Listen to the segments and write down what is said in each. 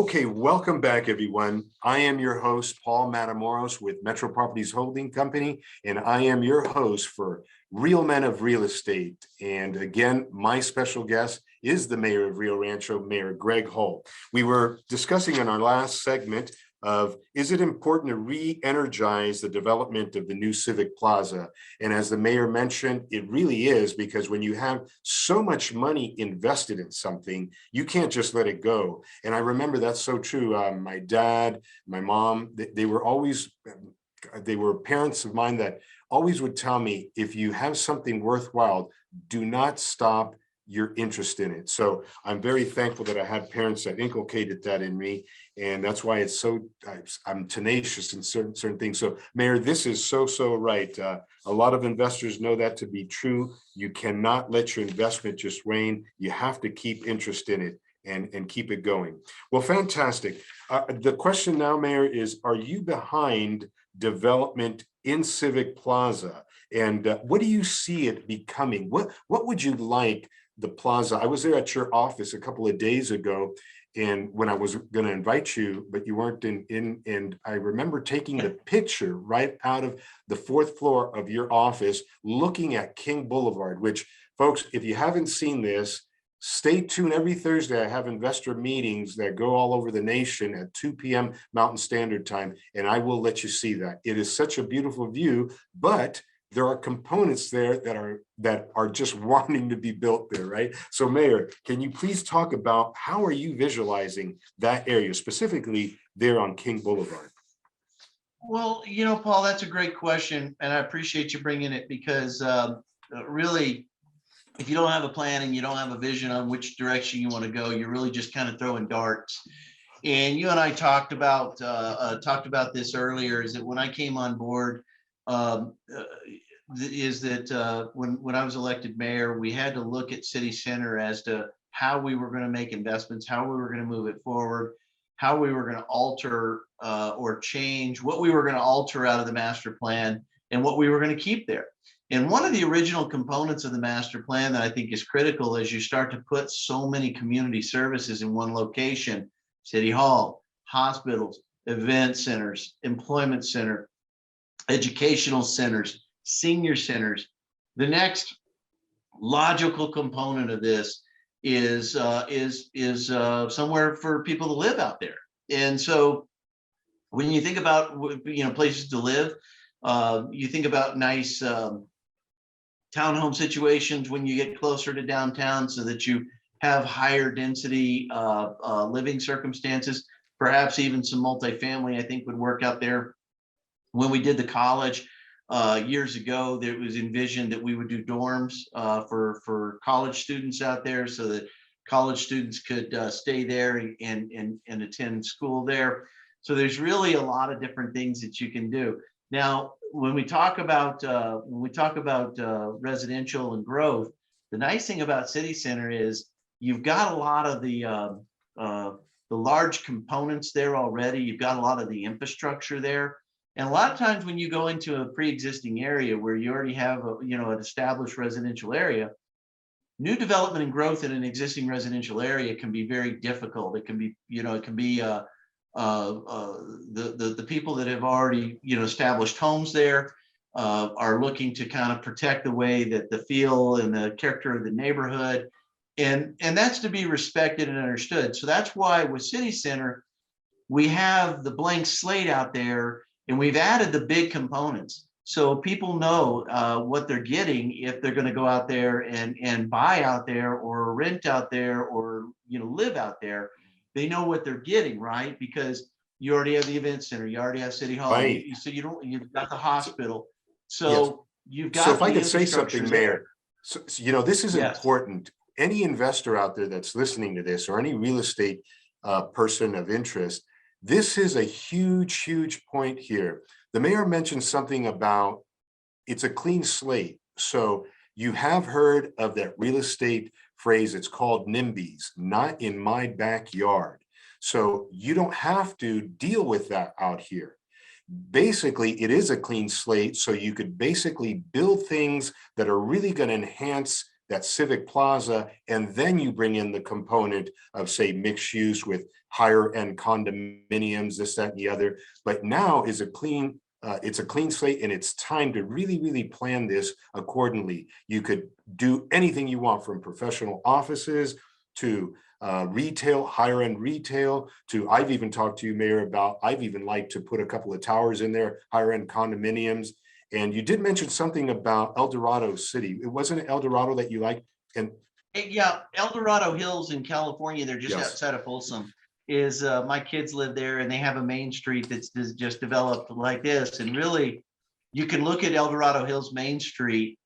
Okay, welcome back, everyone. I am your host, Paul Matamoros with Metro Properties Holding Company, and I am your host for Real Men of Real Estate. And again, my special guest is the Mayor of Rio Rancho, Mayor Gregg Hull. We were discussing in our last segment of, is it important to re-energize the development of the new Civic Plaza? And as the mayor mentioned, it really is, because when you have so much money invested in something, you can't just let it go. And I remember that's so true. My dad, my mom, they were always, they were parents of mine that always would tell me, if you have something worthwhile, do not stop your interest in it. So I'm very thankful that I had parents that inculcated that in me. And that's why it's so, I'm tenacious in certain things. So Mayor, this is so right. A lot of investors know that to be true. You cannot let your investment just wane. You have to keep interest in it and keep it going. Well, fantastic. The question now, Mayor, is, are you behind development in Civic Plaza? And what do you see it becoming? What would you like the plaza? I was there at your office a couple of days ago, and when I was going to invite you, but you weren't in, and I remember taking the picture right out of the fourth floor of your office, looking at King Boulevard, which, folks, if you haven't seen this, stay tuned. Every Thursday, I have investor meetings that go all over the nation at 2 p.m. Mountain Standard Time, and I will let you see that. It is such a beautiful view, but there are components there that are just wanting to be built there, right? So Mayor, can you please talk about how are you visualizing that area, specifically there on King Boulevard? Well, you know, Paul, that's a great question, and I appreciate you bringing it, because really, if you don't have a plan and you don't have a vision on which direction you want to go, you're really just kind of throwing darts. And you and I talked about this earlier, is that when I came on board, is that when I was elected mayor, we had to look at city center as to how we were going to make investments, how we were going to move it forward, how we were going to alter or change, what we were going to alter out of the master plan, and what we were going to keep there. And one of the original components of the master plan that I think is critical as you start to put so many community services in one location: City Hall, hospitals, event centers, employment center, educational centers, senior centers. The next logical component of this is somewhere for people to live out there. And so when you think about, you know, places to live, you think about nice townhome situations when you get closer to downtown, so that you have higher density living circumstances. Perhaps even some multifamily, I think, would work out there. When we did the college years ago, there was envisioned that we would do dorms for college students out there, so that college students could stay there and attend school there. So there's really a lot of different things that you can do. Now, when we talk about residential and growth, the nice thing about City Center is you've got a lot of the large components there already. You've got a lot of the infrastructure there. And a lot of times when you go into a pre-existing area where you already have an established residential area, new development and growth in an existing residential area can be very difficult. It can be, the people that have already, established homes there are looking to kind of protect the way that the feel and the character of the neighborhood. And that's to be respected and understood. So that's why with City Center, we have the blank slate out there, and we've added the big components. So people know what they're getting if they're going to go out there and buy out there, or rent out there, or live out there. They know what they're getting, right? Because you already have the event center, you already have City Hall, right. You've got the hospital. So yes. You've got. So if I could say something, Mayor, so this is yes. important. Any investor out there that's listening to this, or any real estate person of interest, this is a huge point here. The mayor mentioned something about it's a clean slate. So you have heard of that real estate phrase. It's called NIMBYs, not in my backyard. So you don't have to deal with that out here. Basically, it is a clean slate. So you could basically build things that are really going to enhance that civic plaza, and then you bring in the component of, say, mixed use with higher end condominiums, this, that, and the other. But now is a clean, it's a clean slate, and it's time to really, really plan this accordingly. You could do anything you want, from professional offices to retail, higher end retail, to, I've even talked to you, Mayor, about, I've even liked to put a couple of towers in there, higher end condominiums. And you did mention something about El Dorado City. It wasn't El Dorado that you liked? And Yeah, El Dorado Hills in California, they're just yes, outside of Folsom. Is my kids live there, and they have a main street that's just developed like this. And really, you can look at El Dorado Hills Main Street,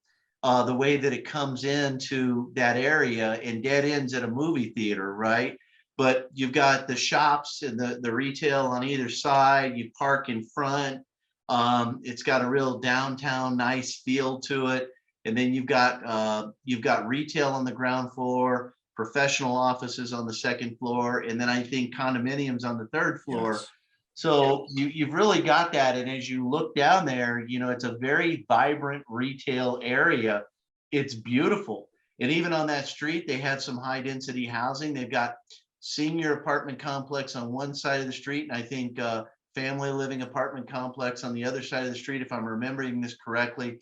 the way that it comes into that area and dead ends at a movie theater, right? But you've got the shops and the retail on either side. You park in front. It's got a real downtown nice feel to it. And then you've got retail on the ground floor, professional offices on the second floor, and then I think condominiums on the third floor. yes. So you've really got that. And as you look down there, it's a very vibrant retail area. It's beautiful. And even on that street, they had some high density housing. They've got senior apartment complex on one side of the street, and I think family living apartment complex on the other side of the street, if I'm remembering this correctly.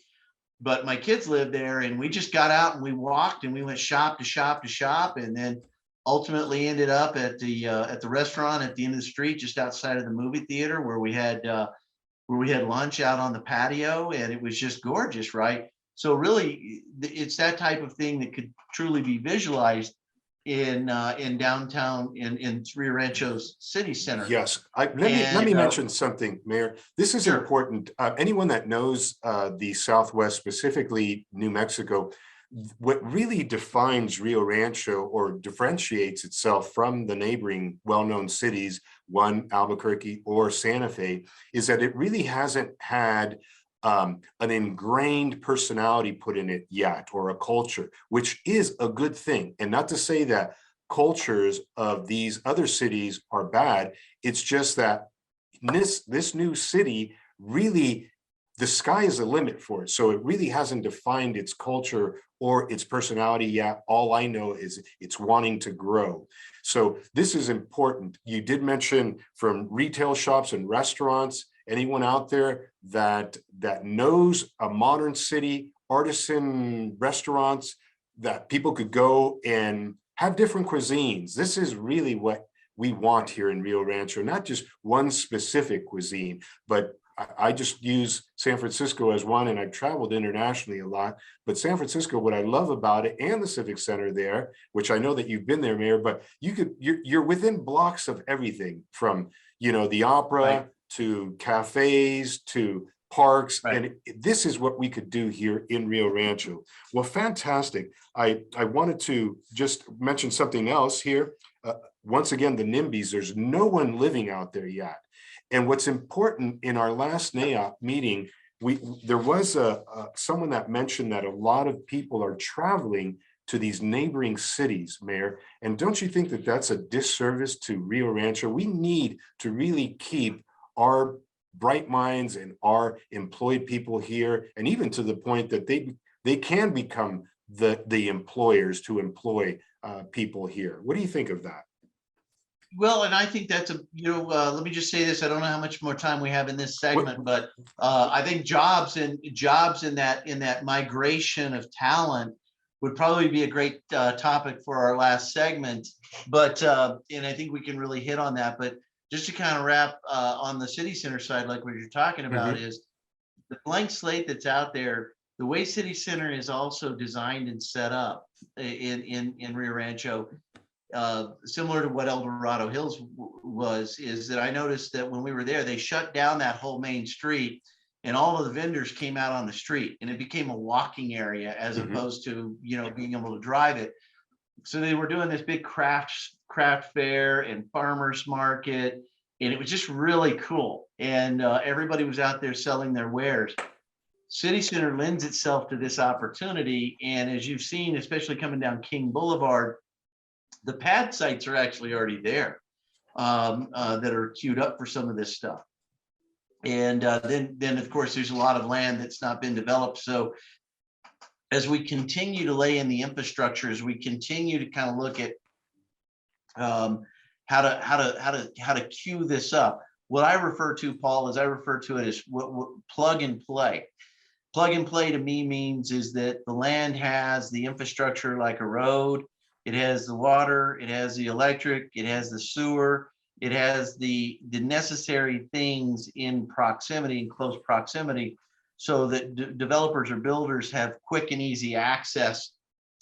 But my kids lived there, and we just got out and we walked and we went shop to shop to shop, and then ultimately ended up at the restaurant at the end of the street, just outside of the movie theater, where we had lunch out on the patio, and it was just gorgeous, right? So really, it's that type of thing that could truly be visualized in downtown in Rio Rancho's city center. Yes, let me mention something, Mayor. This is Sure. important. Anyone that knows the Southwest, specifically New Mexico, what really defines Rio Rancho or differentiates itself from the neighboring well-known cities, one, Albuquerque or Santa Fe, is that it really hasn't had an ingrained personality put in it yet, or a culture, which is a good thing. And not to say that cultures of these other cities are bad. It's just that this new city, really, the sky is the limit for it. So it really hasn't defined its culture or its personality yet. All I know is it's wanting to grow. So this is important. You did mention from retail shops and restaurants. Anyone out there that knows a modern city, artisan restaurants that people could go and have different cuisines. This is really what we want here in Rio Rancho, not just one specific cuisine, but I just use San Francisco as one, and I've traveled internationally a lot. But San Francisco, what I love about it, and the Civic Center there, which I know that you've been there, Mayor, but you're within blocks of everything, from the opera, right, to cafes to parks, right. And this is what we could do here in Rio Rancho. Well, fantastic. I wanted to just mention something else here. Once again, the NIMBYs, there's no one living out there yet. And what's important, in our last NAIOP meeting, there was someone that mentioned that a lot of people are traveling to these neighboring cities, Mayor. And don't you think that that's a disservice to Rio Rancho? We need to really keep our bright minds and our employed people here, and even to the point that they can become the employers to employ people here. What do you think of that? Well, and I think that's let me just say this. I don't know how much more time we have in this segment, but I think jobs in that migration of talent would probably be a great topic for our last segment. But and I think we can really hit on that. But just to kind of wrap on the city center side, like what you're talking about, is the blank slate that's out there. The way City Center is also designed and set up in Rio Rancho, similar to what El Dorado Hills was, is that I noticed that when we were there, they shut down that whole main street, and all of the vendors came out on the street, and it became a walking area as opposed to being able to drive it. So they were doing this big craft fair and farmers market, and it was just really cool. And everybody was out there selling their wares. City Center lends itself to this opportunity, and as you've seen, especially coming down King Boulevard, the pad sites are actually already there that are queued up for some of this stuff. And then of course, there's a lot of land that's not been developed. So as we continue to lay in the infrastructure, as we continue to kind of look at how to queue this up, what I refer to, Paul, is I refer to it as what plug and play. Plug and play to me means is that the land has the infrastructure like a road. It has the water, it has the electric, it has the sewer, it has the necessary things in proximity, in close proximity, so that developers or builders have quick and easy access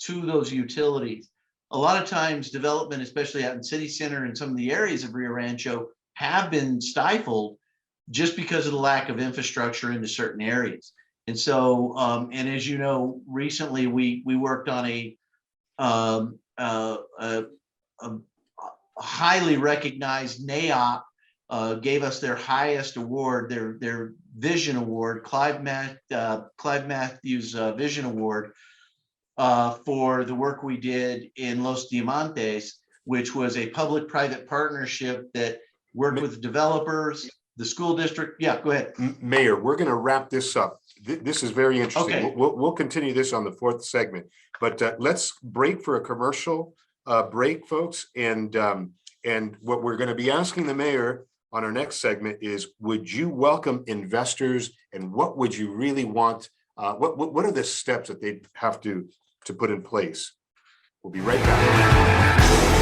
to those utilities. A lot of times development, especially out in city center and some of the areas of Rio Rancho, have been stifled just because of the lack of infrastructure into certain areas. And so, and as you know, recently we worked on a highly recognized NAIOP gave us their highest award, their Vision Award, Clive Matthews Vision Award for the work we did in Los Diamantes, which was a public-private partnership that worked with developers, the school district. Yeah, go ahead. Mayor, we're going to wrap this up. This is very interesting. Okay. We'll continue this on the fourth segment, but let's break for a commercial break, folks. And what we're going to be asking the mayor on our next segment is, would you welcome investors, and what would you really want? What are the steps that they have to put in place? We'll be right back.